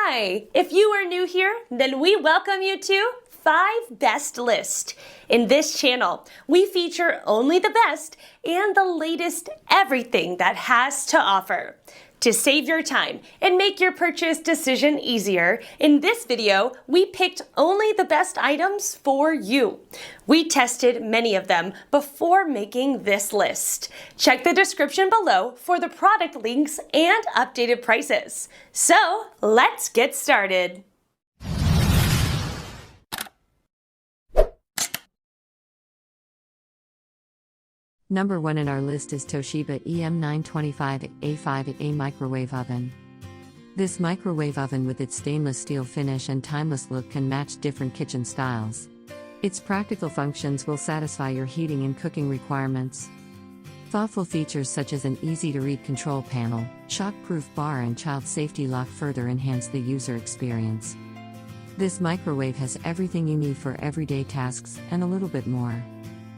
Hi! If you are new here, then we welcome you to 5 Best List. In this channel, we feature only the best and the latest everything that has to offer. To save your time and make your purchase decision easier, in this video, we picked only the best items for you. We tested many of them before making this list. Check the description below for the product links and updated prices. So, let's get started. Number 1 in our list is Toshiba EM925A5C microwave oven. This microwave oven with its stainless steel finish and timeless look can match different kitchen styles. Its practical functions will satisfy your heating and cooking requirements. Thoughtful features such as an easy-to-read control panel, shock-proof bar and child safety lock further enhance the user experience. This microwave has everything you need for everyday tasks and a little bit more.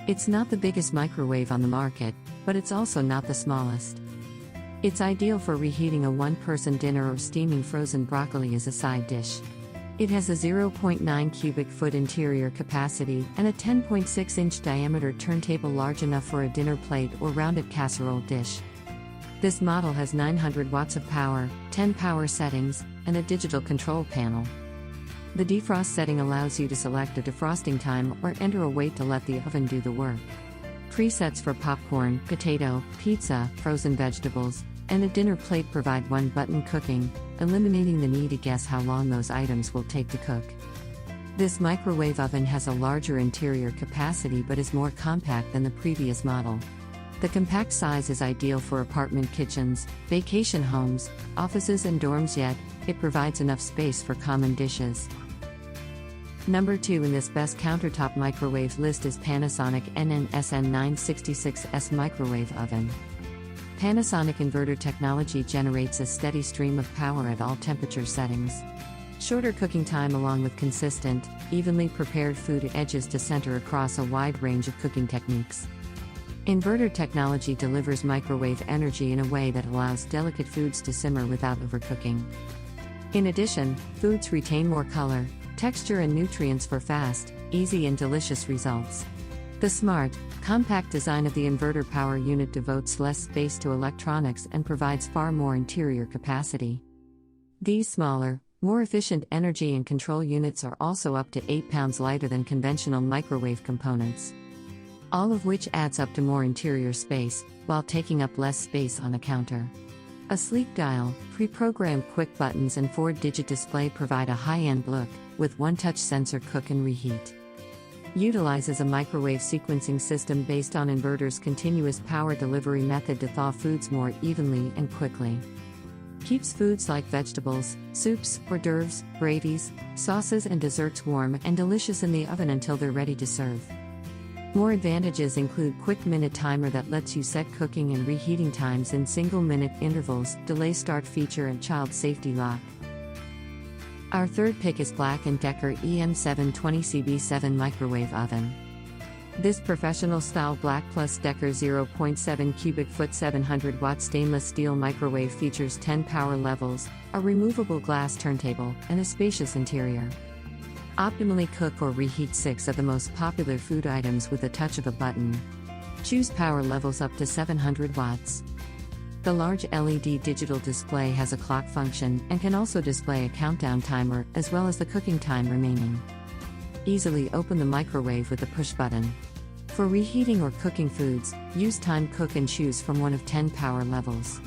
It's not the biggest microwave on the market, but it's also not the smallest. It's ideal for reheating a one-person dinner or steaming frozen broccoli as a side dish. It has a 0.9 cubic foot interior capacity and a 10.6-inch diameter turntable large enough for a dinner plate or rounded casserole dish. This model has 900 watts of power, 10 power settings, and a digital control panel. The defrost setting allows you to select a defrosting time or enter a weight to let the oven do the work. Presets for popcorn, potato, pizza, frozen vegetables, and a dinner plate provide one-button cooking, eliminating the need to guess how long those items will take to cook. This microwave oven has a larger interior capacity but is more compact than the previous model. The compact size is ideal for apartment kitchens, vacation homes, offices and dorms, yet it provides enough space for common dishes. Number 2 in this best countertop microwave list is Panasonic NSN966S microwave oven. Panasonic inverter technology generates a steady stream of power at all temperature settings. Shorter cooking time along with consistent, evenly prepared food edges to center across a wide range of cooking techniques. Inverter technology delivers microwave energy in a way that allows delicate foods to simmer without overcooking. In addition, foods retain more color, texture and nutrients for fast, easy and delicious results. The smart, compact design of the inverter power unit devotes less space to electronics and provides far more interior capacity. These smaller, more efficient energy and control units are also up to 8 pounds lighter than conventional microwave components. All of which adds up to more interior space, while taking up less space on a counter. A sleek dial, pre-programmed quick buttons and 4-digit display provide a high-end look, with one-touch sensor cook and reheat. Utilizes a microwave sequencing system based on inverter's continuous power delivery method to thaw foods more evenly and quickly. Keeps foods like vegetables, soups, hors d'oeuvres, gravies, sauces and desserts warm and delicious in the oven until they're ready to serve. More advantages include quick minute timer that lets you set cooking and reheating times in single-minute intervals, delay start feature and child safety lock. Our third pick is Black & Decker EM720CB7 microwave oven. This professional-style Black + Decker 0.7 cubic foot 700 watt stainless steel microwave features 10 power levels, a removable glass turntable, and a spacious interior. Optimally cook or reheat 6 of the most popular food items with a touch of a button. Choose power levels up to 700 watts. The large LED digital display has a clock function and can also display a countdown timer as well as the cooking time remaining. Easily open the microwave with a push button. For reheating or cooking foods, use time cook and choose from one of 10 power levels.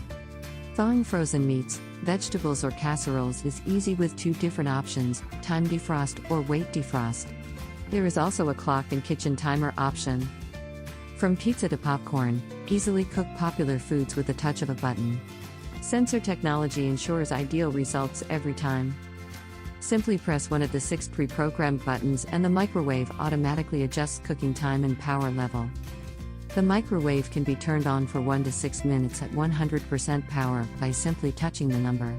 Thawing frozen meats, vegetables or casseroles is easy with 2 different options, time defrost or wait defrost. There is also a clock and kitchen timer option. From pizza to popcorn, easily cook popular foods with the touch of a button. Sensor technology ensures ideal results every time. Simply press one of the 6 pre-programmed buttons and the microwave automatically adjusts cooking time and power level. The microwave can be turned on for 1 to 6 minutes at 100% power by simply touching the number.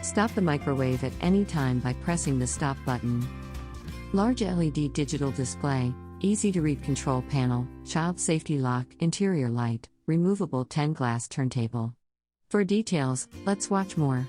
Stop the microwave at any time by pressing the stop button. Large LED digital display, easy-to-read control panel, child safety lock, interior light, removable 10 glass turntable. For details, let's watch more.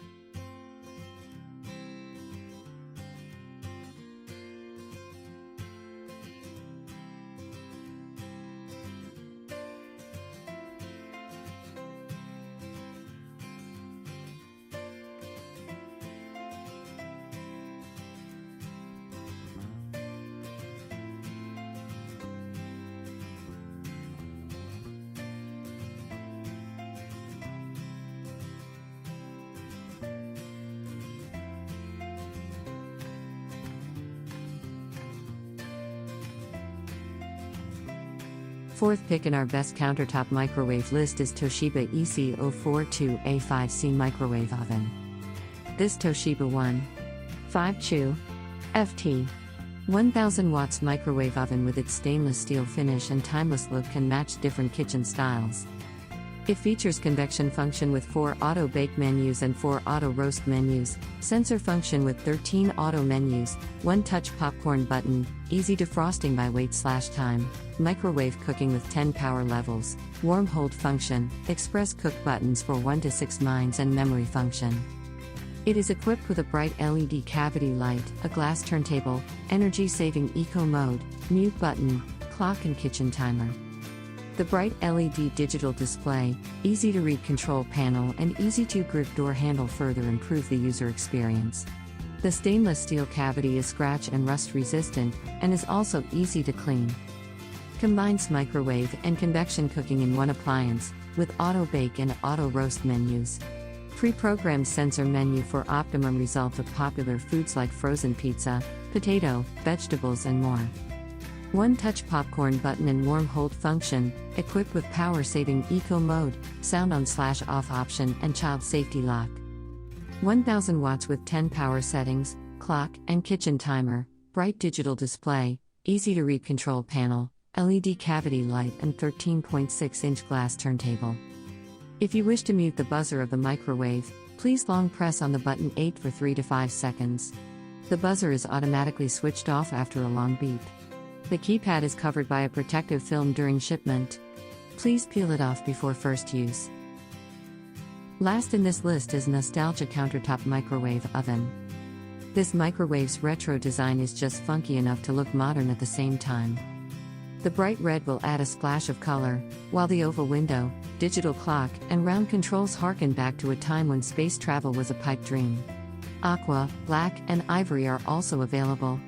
Fourth pick in our best countertop microwave list is Toshiba EC042A5C microwave oven. This Toshiba 1.5 FT 1000 watts microwave oven with its stainless steel finish and timeless look can match different kitchen styles. It features convection function with 4 auto bake menus and 4 auto roast menus, sensor function with 13 auto menus, 1 touch popcorn button, easy defrosting by weight/time, microwave cooking with 10 power levels, warm hold function, express cook buttons for 1 to 6 minds and memory function. It is equipped with a bright LED cavity light, a glass turntable, energy-saving eco mode, mute button, clock and kitchen timer. The bright LED digital display, easy-to-read control panel and easy-to-grip door handle further improve the user experience. The stainless steel cavity is scratch and rust resistant, and is also easy to clean. Combines microwave and convection cooking in one appliance, with auto bake and auto roast menus. Pre-programmed sensor menu for optimum result of popular foods like frozen pizza, potato, vegetables and more. 1 touch popcorn button and warm hold function, equipped with power-saving eco mode, sound on/off option and child safety lock. 1000 watts with 10 power settings, clock and kitchen timer, bright digital display, easy-to-read control panel, LED cavity light and 13.6-inch glass turntable. If you wish to mute the buzzer of the microwave, please long press on the button 8 for 3 to 5 seconds. The buzzer is automatically switched off after a long beep. The keypad is covered by a protective film during shipment. Please peel it off before first use. Last in this list is Nostalgia Countertop Microwave Oven. This microwave's retro design is just funky enough to look modern at the same time. The bright red will add a splash of color, while the oval window, digital clock, and round controls harken back to a time when space travel was a pipe dream. Aqua, black, and ivory are also available.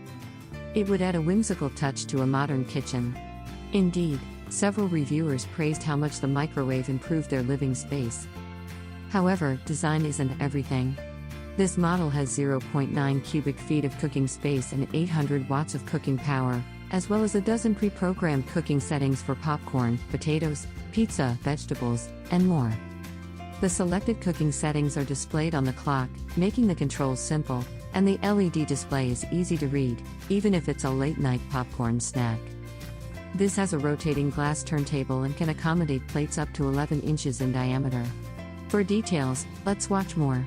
It would add a whimsical touch to a modern kitchen. Indeed, several reviewers praised how much the microwave improved their living space. However, design isn't everything. This model has 0.9 cubic feet of cooking space and 800 watts of cooking power, as well as a dozen pre-programmed cooking settings for popcorn, potatoes, pizza, vegetables, and more. The selected cooking settings are displayed on the clock, making the controls simple, and the LED display is easy to read, even if it's a late-night popcorn snack. This has a rotating glass turntable and can accommodate plates up to 11 inches in diameter. For details, let's watch more.